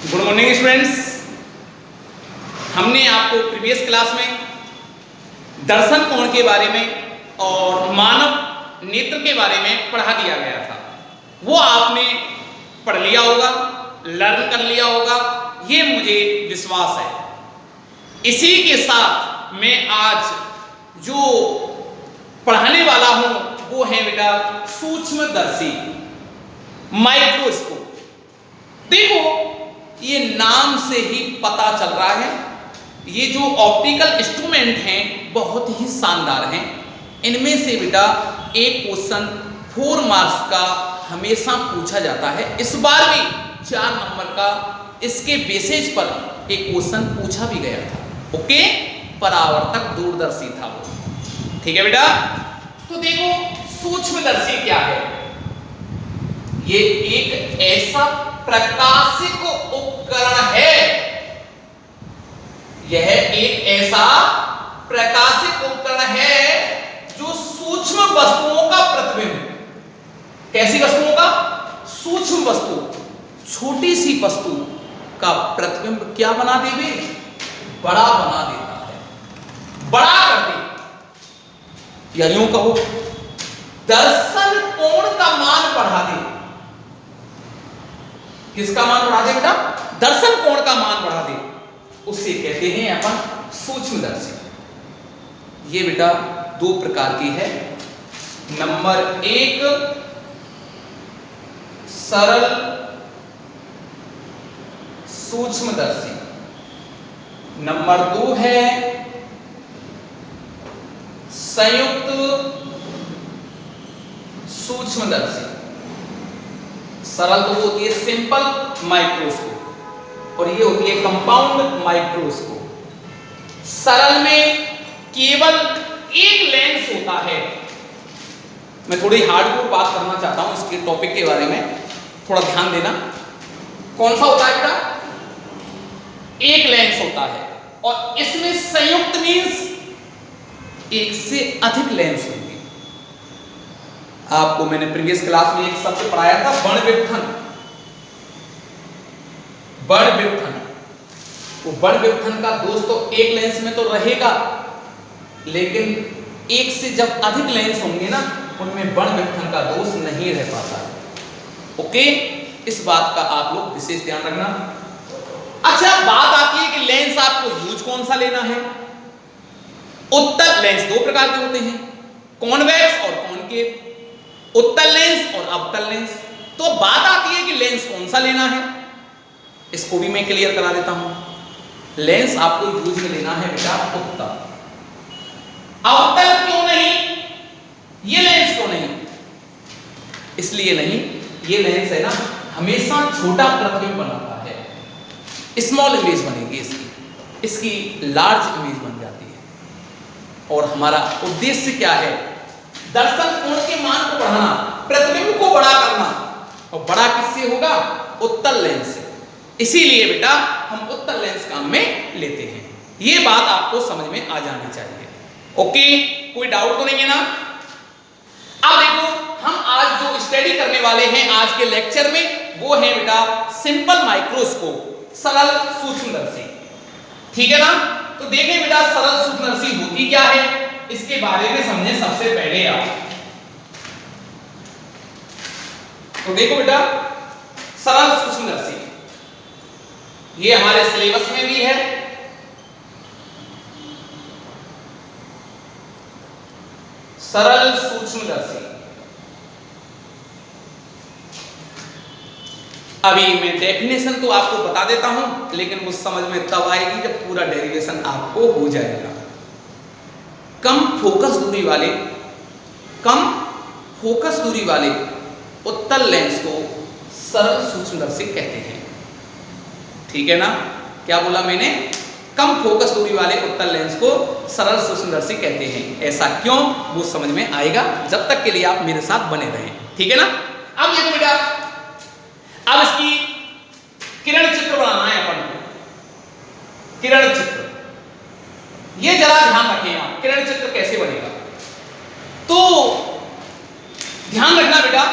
Good morning students. हमने आपको previous class में दर्शन कोण के बारे में और मानव नेत्र के बारे में पढ़ा दिया गया था। वो आपने पढ़ लिया होगा, लर्न कर लिया होगा, ये मुझे विश्वास है। इसी के साथ मैं आज जो पढ़ाने वाला हूं वो है बेटा सूक्ष्मदर्शी, माइक्रोस्कोप। देखो, ये नाम से ही पता चल रहा है, ये जो ऑप्टिकल इंस्ट्रूमेंट हैं बहुत ही शानदार हैं। इनमें से बेटा एक क्वेश्चन 4 मार्क्स का हमेशा पूछा जाता है। इस बार भी 4 नंबर का इसके बेसिस पर एक क्वेश्चन पूछा भी गया था। ओके, परावर्तक दूरदर्शी था वो। ठीक है बेटा। तो देखो, सूक्ष्मदर्शी क्या है? ये एक ऐसा प्रकाशिक उपकरण है, यह एक ऐसा प्रकाशिक उपकरण है जो सूक्ष्म वस्तुओं का प्रतिबिंब, कैसी वस्तुओं का? सूक्ष्म वस्तु, छोटी सी वस्तु का प्रतिबिंब क्या बना देवे? बड़ा बना देता है, बड़ा कर दे, या यूं कहो दर्शन कोण का मान बढ़ा दे। किसका मान बढ़ा दे बेटा? दर्शन कोण का मान बढ़ा दे, उसे कहते हैं अपन सूक्ष्मदर्शी। ये बेटा 2 प्रकार की है। नंबर 1 सरल सूक्ष्मदर्शी, नंबर 2 है संयुक्त सूक्ष्मदर्शी। सरल तो होती है सिंपल माइक्रोस्कोप और ये होती है कंपाउंड माइक्रोस्कोप। सरल में केवल एक लेंस होता है। मैं थोड़ी हार्डकोर बात करना चाहता हूं इसके टॉपिक के बारे में, थोड़ा ध्यान देना। कौन सा होता है बेटा? एक लेंस होता है, और इसमें संयुक्त मींस एक से अधिक लेंस होंगे। आपको मैंने प्रीवियस क्लास में एक शब्द पढ़ाया था, वर्णविपथन। वर्णविपथन, वो वर्णविपथन का दोष तो एक लेंस में तो रहेगा, लेकिन एक से जब अधिक लेंस होंगे ना, उनमें वर्णविपथन का दोष नहीं रह पाता। ओके, इस बात का आप लोग विशेष ध्यान रखना। अच्छा, बात आती है कि लेंस आपको यूज कौन सा लेना है। उत्तल लेंस 2 प्रकार के होते हैं, कॉन्वेक्स और कॉनकेव, उत्तल लेंस और अवतल लेंस। तो बात आती है कि लेंस कौन सा लेना है, इसको भी मैं क्लियर करा देता हूं। लेंस आपको यूज में लेना है बेटा उत्तल। अवतल क्यों नहीं? ये लेंस क्यों नहीं? इसलिए नहीं, ये लेंस है ना हमेशा छोटा प्रतिबिंब बनाता है, स्मॉल इमेज बनेगी इसकी लार्ज इमेज बन जाती है। और हमारा उद्देश्य क्या है? दर्शन कोण के मान को बढ़ाना, प्रतिबिंब को बड़ा करना। और बड़ा किससे होगा? उत्तल लेंस से। इसीलिए बेटा हम उत्तल लेंस काम में लेते हैं। ये बात आपको समझ में आ जानी चाहिए। ओके, कोई डाउट तो नहीं है ना? अब देखो, हम आज जो स्टडी करने वाले हैं आज के लेक्चर में, वो है बेटा सिंपल माइक्रोस्कोप, सरल सूक्ष्मदर्शी। ठीक है ना? तो देखें बेटा, सरल सूक्ष्मदर्शी होती क्या है, इसके बारे में समझें सबसे पहले आप। तो देखो बेटा, सरल सूक्ष्मदर्शी ये हमारे सिलेबस में भी है। सरल सूक्ष्मदर्शी, अभी मैं डेफिनेशन तो आपको बता देता हूं, लेकिन वो समझ में तब आएगी जब पूरा डेरिवेशन आपको हो जाएगा। कम फोकस दूरी वाले उत्तल लेंस को सरल सूक्ष्मदर्शी कहते हैं। ठीक है ना? क्या बोला मैंने? कम फोकस दूरी वाले उत्तल लेंस को सरल सूक्ष्मदर्शी कहते हैं। ऐसा क्यों, वो समझ में आएगा जब तक के लिए आप मेरे साथ बने रहें। ठीक है ना? अब देखो बेटा, अब इसकी किरण चित्र बनाना है अपन को। किरण चित्र, ये जरा ध्यान रखें आप, किरण चित्र कैसे बनेगा। तो ध्यान रखना बेटा,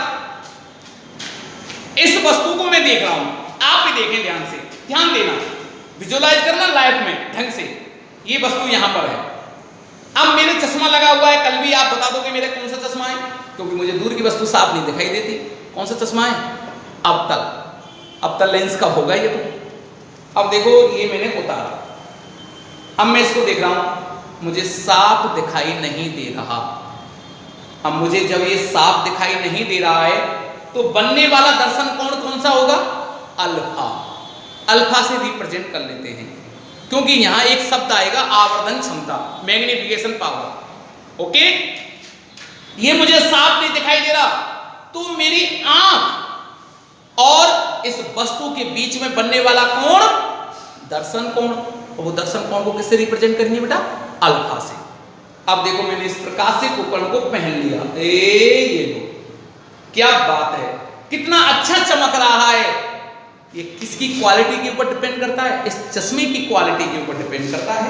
इस वस्तु को मैं देख रहा हूं, आप भी देखें ध्यान से। ध्यान देना, विजुअलाइज करना लाइफ में ढंग से। ये वस्तु यहां पर है। अब मेरे चश्मा लगा हुआ है, कल भी आप बता दोगे मेरे कौन सा चश्मा है, क्योंकि मुझे दूर की वस्तु साफ नहीं दिखाई देती। कौन सा चश्मा है? अवतल लेंस का होगा ये तो। अब देखो ये मैंने उतारा, अब मैं इसको देख रहा हूं, मुझे साफ दिखाई नहीं दे रहा। अब मुझे जब ये साफ दिखाई नहीं दे रहा है तो बनने वाला दर्शन कोण कौन सा होगा? अल्फा। अल्फा से रिप्रेजेंट कर लेते हैं, क्योंकि यहां एक शब्द आएगा आवर्धन क्षमता, मैग्निफिकेशन पावर। ओके, ये मुझे साफ नहीं दिखाई दे रहा, तो मेरी आंख और इस वस्तु के बीच में बनने वाला कोण दर्शन कोण, और वो दर्शन कोण को किससे रिप्रेजेंट करेंगे बेटा? अल्फा से। अब देखो मैंने इस प्रकाशिक उपकरण को पहन लिया, ये लो, क्या बात है, कितना अच्छा चमक रहा है। ये किसकी क्वालिटी के ऊपर डिपेंड करता है? इस चश्मे की क्वालिटी के ऊपर डिपेंड करता है।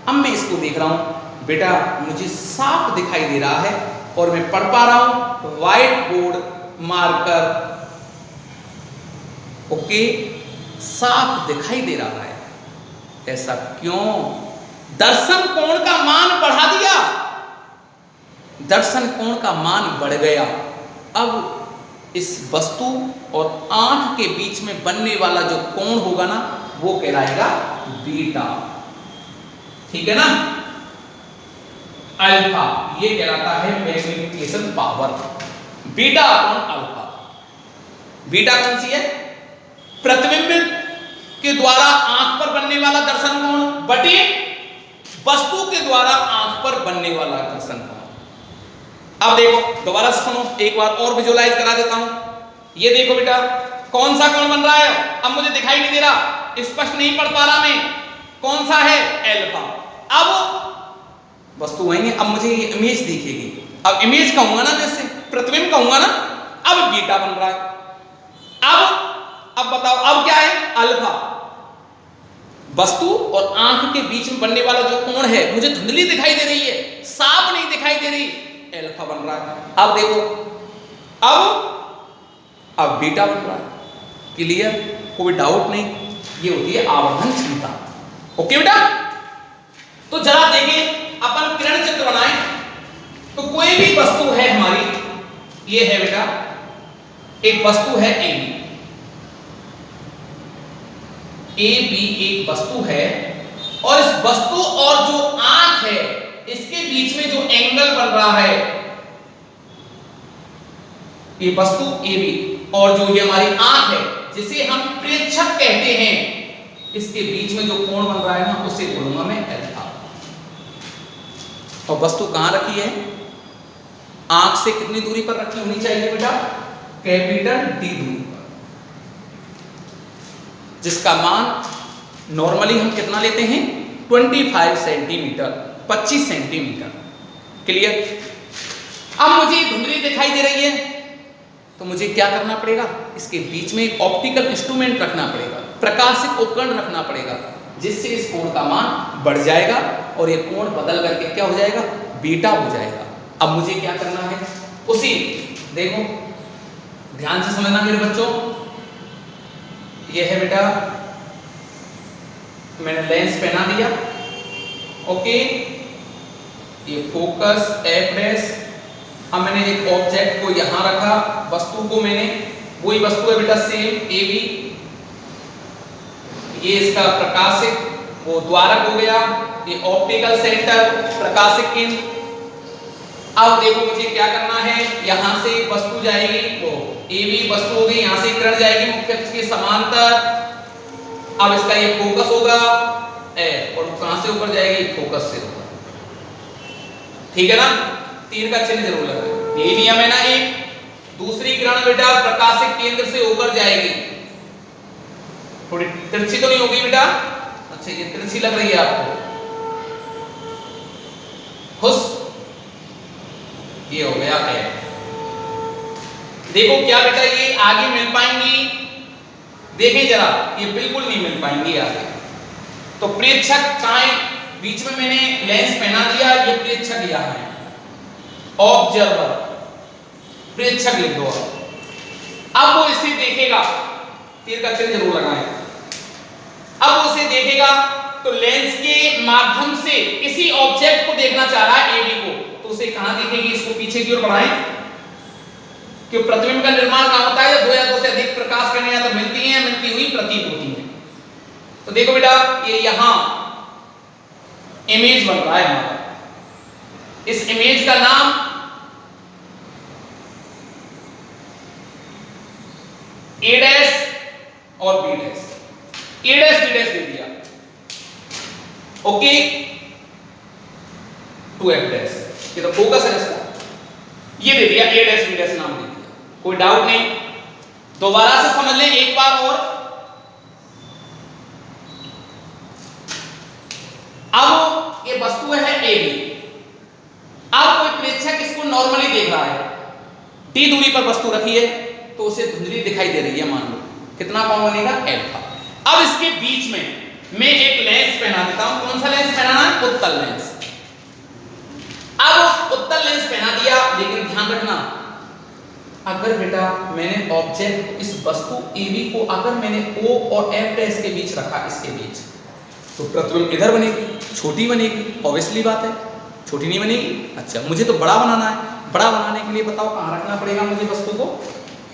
अब मैं इसको देख रहा हूं, बेटा मुझे साफ दिखाई दे रहा है और मैं पढ़ पा रहा हूं व्हाइट बोर्ड मार्कर। ओके, साफ दिखाई दे रहा है। ऐसा क्यों? दर्शन कोण का मान बढ़ा दिया, दर्शन कोण का मान बढ़ गया। अब इस वस्तु और आंख के बीच में बनने वाला जो कोण होगा ना, वो कहलाएगा बीटा। ठीक है ना? अल्फा ये कहलाता है magnification power, beta upon alpha. Beta कौन सी है? प्रतिबिंब के द्वारा आंख पर बनने वाला दर्शन कोण बटे वस्तु के द्वारा आंख पर बनने वाला दर्शन कोण। अब देखो दोबारा से सुनो, एक बार और विजुअलाइज करा देता हूं। ये देखो बेटा, कौन सा कोण बन रहा है? अब मुझे दिखाई नहीं दे रहा, स्पष्ट नहीं पढ़ पा रहा मैं, कौन सा है? अल्फा। अब वस्तु वही है, अब मुझे ये इमेज दिखेगी। अब इमेज कहूंगा ना, जैसे प्रतिबिंब कहूंगा ना, अब बीटा बन रहा है। अब बताओ, अब क्या है? अल्फा। वस्तु और आंख के बीच में बनने वाला जो कोण है, मुझे धुंधली दिखाई दे रही है, साफ नहीं दिखाई दे रही, अल्फा बन रहा है। अब देखो, अब बीटा बन रहा है। क्लियर? कोई डाउट नहीं, ये होती है आवर्धन क्षमता। ओके बेटा, तो जरा देखें, अपन किरण चित्र बनाएं। तो कोई भी वस्तु है हमारी, ये है बेटा एक वस्तु है AB। AB एक वस्तु है, और इस वस्तु और जो आंख है, इसके बीच में जो एंगल बन रहा है, ये वस्तु AB और जो ये हमारी आंख है, जिसे हम प्रेक्षक कहते हैं, इसके बीच में जो कोण बन रहा है ना, उसे बोलूंगा मैं अल्फा। और वस्तु कहां रखी है? आंख से कितनी दूरी पर रखी होनी चाहिए बेटा? कैपिटल D दूरी पर, जिसका मान नॉर्मली हम कितना लेते हैं? 25 सेंटीमीटर, 25 सेंटीमीटर। क्लियर? अब मुझे धुंधली दिखाई दे रही है, तो मुझे क्या करना पड़ेगा? इसके बीच में एक ऑप्टिकल इंस्ट्रूमेंट रखना पड़ेगा, प्रकाशिक उपकरण रखना पड़ेगा, जिससे इस कोण का मान बढ़ जाएगा और ये कोण बदल करके क्या हो जाएगा? बीटा हो जाएगा। अब मुझे क्या करना है? उसी, देखो ध्यान से समझना मेरे बच्चों, ये है बेटा, मैंने लेंस पहना दिया। ओके, ये फोकस F'। अब मैंने एक ऑब्जेक्ट को यहां रखा, वस्तु को मैंने, वही वस्तु है बेटा सेम AB। ये इसका प्रकाशिक वो द्वारक हो गया, ये ऑप्टिकल सेंटर, प्रकाशिक केंद्र। अब देखो मुझे क्या करना है, यहां से एक वस्तु जाएगी, वो AB वस्तु होगी, यहां से किरण जाएगी मुख्य अक्ष के समांतर। अब इसका ये फोकस होगा F, और कहां से ऊपर जाएगी? फोकस से ऊपर। ठीक है ना? तीर का चिन्ह जरूर लगाएं, यही नियम है ना। एक दूसरी किरण बेटा प्रकाशिक केंद्र से ऊपर जाएगी, थोड़ी तिरछी तो नहीं होगी बेटा? अच्छा, ये तिरछी लग रही है आपको? खुश? ये हो गया F। देखो क्या बेटा ये आगे मिल पाएंगी? देखें जरा, ये बिल्कुल नहीं मिल पाएंगी आगे। तो प्रेक्षक कहां है? बीच में मैंने लेंस पहना दिया, ये प्रेक्षक यहां है, ऑब्जर्वर, प्रेक्षक लिख दो। अब वो इसे देखेगा, तीर का चिन्ह जरूर लगाएं। देखेगा तो लेंस के माध्यम से किसी ऑब्जेक्ट को देखना चाह रहा है AB को, तो उसे कहां देखेगी, इसको पीछे की ओर बढ़ाएं कि प्रतिबिंब का निर्माण कहां होता है, जब दो या दो से अधिक प्रकाश किरणें या तो मिलती हैं, मिलती हुई प्रतीत होती हैं। तो देखो बेटा ये यहां इमेज बन रहा है हमारा, इस इमेज का नाम A डैश और B dash, A dash B dash दे दिया, ओके, 2F डैश, ये तो फोकस है इसका, ये दे दिया A डैश B डैश नाम दे दिया, कोई डाउट नहीं। दोबारा से समझ लें एक बार और। अब ये वस्तु है AB, अब कोई प्रेक्षक इसको नॉर्मली देख रहा है, D दूरी पर वस्तु रखी है तो उसे धुंधली दिखाई दे रही है, मान लो कितना कौन बनेगा, अल्फा। अब इसके बीच में मैं एक लेंस पहना देता हूं, कौन सा लेंस पहनाना है, उत्तल लेंस। अब उत्तल लेंस पहना दिया, लेकिन ध्यान रखना अगर बेटा मैंने ऑब्जेक्ट इस वस्तु AB को अगर मैंने O और F डैश के बीच रखा, इसके बीच, तो प्रतिबिंब इधर बनेगी, छोटी बनेगी, ऑब्वियसली बात है, छोटी नहीं बनेगी। अच्छा मुझे तो बड़ा बनाना है, बड़ा बनाने के लिए बताओ कहां रखना पड़ेगा मुझे वस्तु को,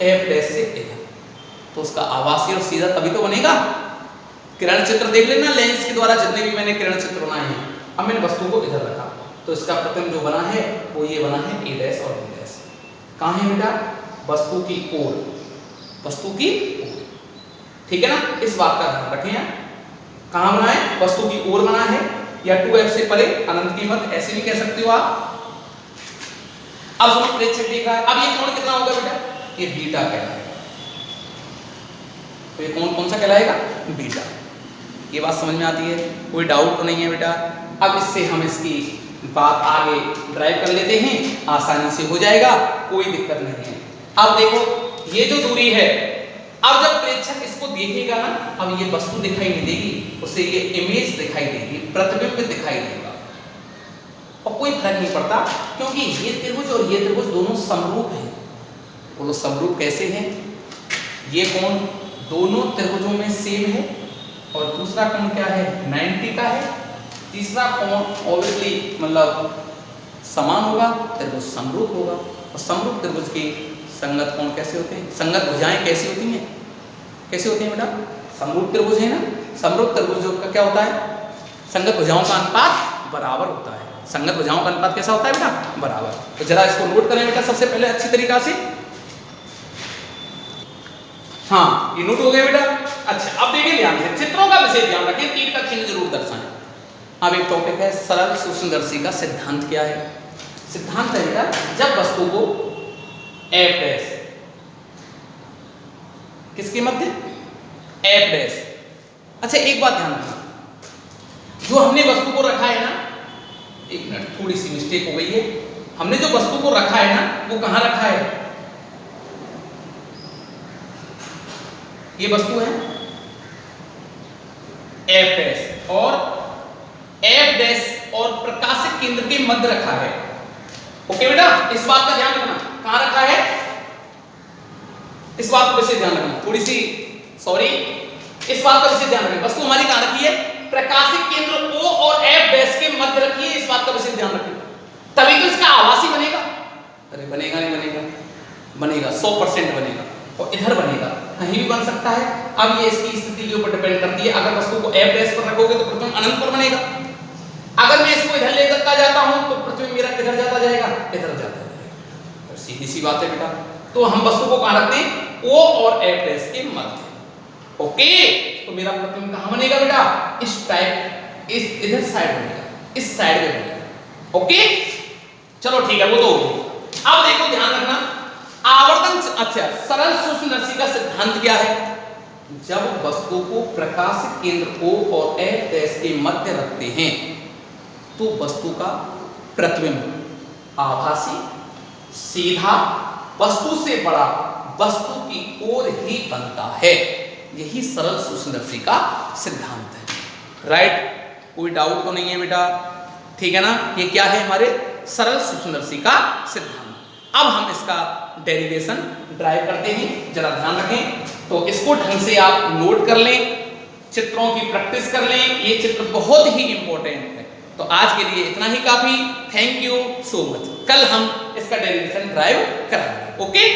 F डैश से इधर, तो उसका आभासी और सीधा तभी तो बनेगा। किरण चित्र देख लेना लेंस के द्वारा, जितने भी मैंने किरण चित्र बनाए हैं, अब मैंने वस्तु को इधर रखा तो इसका प्रतिबिंब जो बना है वो ये बना है A डैश और B डैश। कहां है बेटा, वस्तु की ओर, वस्तु की ओर, ठीक है ना, इस बात का ध्यान रखें। कहां बना है, वस्तु की ओर बना है, या 2F से परे अनंत की मत, ऐसे भी कह सकते हो आप। अब सुनो प्रेक्षक देख रहा है, अब ये कोण कितना होगा बेटा, ये बीटा कहलाएगा, तो ये कोण कौन सा कहलाएगा, बीटा। ये बात समझ में आती है, कोई डाउट तो नहीं है बेटा। अब इससे हम इसकी बात आगे ड्राइव कर लेते हैं, आसानी से हो जाएगा, कोई दिक्कत नहीं है। अब देखो ये जो दूरी है, अब जब प्रेक्षक इसको देखेगा ना, अब ये वस्तु दिखाई नहीं देगी, उसे ये इमेज दिखाई देगी, प्रतिबिंब दिखाई देगा, और कोई फर्क नहीं पड़ता क्योंकि ये त्रिभुज और ये त्रिभुज दोनों समरूप हैं। बोलो समरूप कैसे हैं, ये कोण दोनों त्रिभुजों में सेम है, और दूसरा कोण क्या है, 90 का है, तीसरा कोण ऑब्वियसली मतलब समान होगा, त्रिभुज समरूप होगा। और समरूप त्रिभुज के संगत कोण कैसे होते हैं, संगत भुजाएं कैसी होती हैं, कैसे होती हैं बेटा, समरूप त्रिभुज है ना, समरूप त्रिभुजों का क्या होता है, संगत भुजाओं का अनुपात बराबर होता है। संगत भुजाओं का अनुपात कैसा होता है बेटा, बराबर। तो जरा इसको नोट करें बेटा सबसे पहले अच्छी तरीका से। हाँ ये नोट हो गया बेटा। अच्छा अब देखिए ध्यान से, चित्रों का विशेष ध्यान रखें, तीर का चिन्ह जरूर दर्शाएं। अब एक टॉपिक है सरल सूक्ष्मदर्शी का सिद्धांत क्या है। सिद्धांत है बेटा, जब वस्तु को F डैश किसके मध्य, F डैश। अच्छा एक बात ध्यान रखना, जो हमने वस्तु को रखा है ना, एक मिनट थोड़ी सी मिस्टेक हो गई है, हमने जो वस्तु को रखा है ना वो कहां रखा है, ये वस्तु है F डैश, और F डैश और प्रकाशिक केंद्र के मध्य रखा है। ओके बेटा, इस बात का ध्यान रखना, कहां रखा है, इस बात को विशेष ध्यान रखना, थोड़ी सी सॉरी, इस बात का विशेष ध्यान रखना, वस्तु हमारी कहां रखी है, प्रकाशिक केंद्र O और F डैश के मध्य रखी है, इस बात का विशेष ध्यान रखना, तभी तो इसका आभासी बनेगा। अरे बनेगा नहीं बनेगा, बनेगा 100% बनेगा, और इधर बनेगा, कहीं भी बन सकता है। अब ये इसकी स्थिति के ऊपर डिपेंड करती है, अगर वस्तु को F डैश पर रखोगे तो प्रतिबिंब अनंत पर बनेगा, अगर मैं इसको इधर लेकर जाता हूं तो प्रतिबिंब मेरा किधर जाता जाएगा, इधर जाता जाएगा। तो सीधी सी बात है बेटा, तो हम वस्तु को कहां रखते हैं, O और F डैश के मध्य। ओके, तो मेरा प्रतिबिंब कहां बनेगा बेटा, इस टाइप, इस इधर साइड बनेगा, इस साइड में बनेगा। ओके चलो ठीक है, वो तो हो गई। अब देखो ध्यान रखना, आवर्तन, अच्छा सरल सूक्ष्मदर्शी का सिद्धांत क्या है, जब वस्तु को प्रकाशिक केंद्र O और F डैश के मध्य रखते हैं तो वस्तु का प्रतिबिंब आभासी, सीधा, वस्तु से बड़ा, वस्तु की ओर ही बनता है। यही सरल सूक्ष्मदर्शी का सिद्धांत है। राइट, कोई डाउट तो नहीं है बेटा, ठीक है ना। ये क्या है, हमारे सरल सूक्ष्मदर्शी का सिद्धांत। अब हम इसका डेरिवेशन ड्राइव करते हैं, जरा ध्यान रखें। तो इसको ढंग से आप नोट कर लें, चित्रों की प्रैक्टिस कर लें, ये चित्र बहुत ही इंपॉर्टेंट है। तो आज के लिए इतना ही काफी। Thank you so much. कल हम इसका डेरिवेशन ड्राइव कराएंगे। ओके।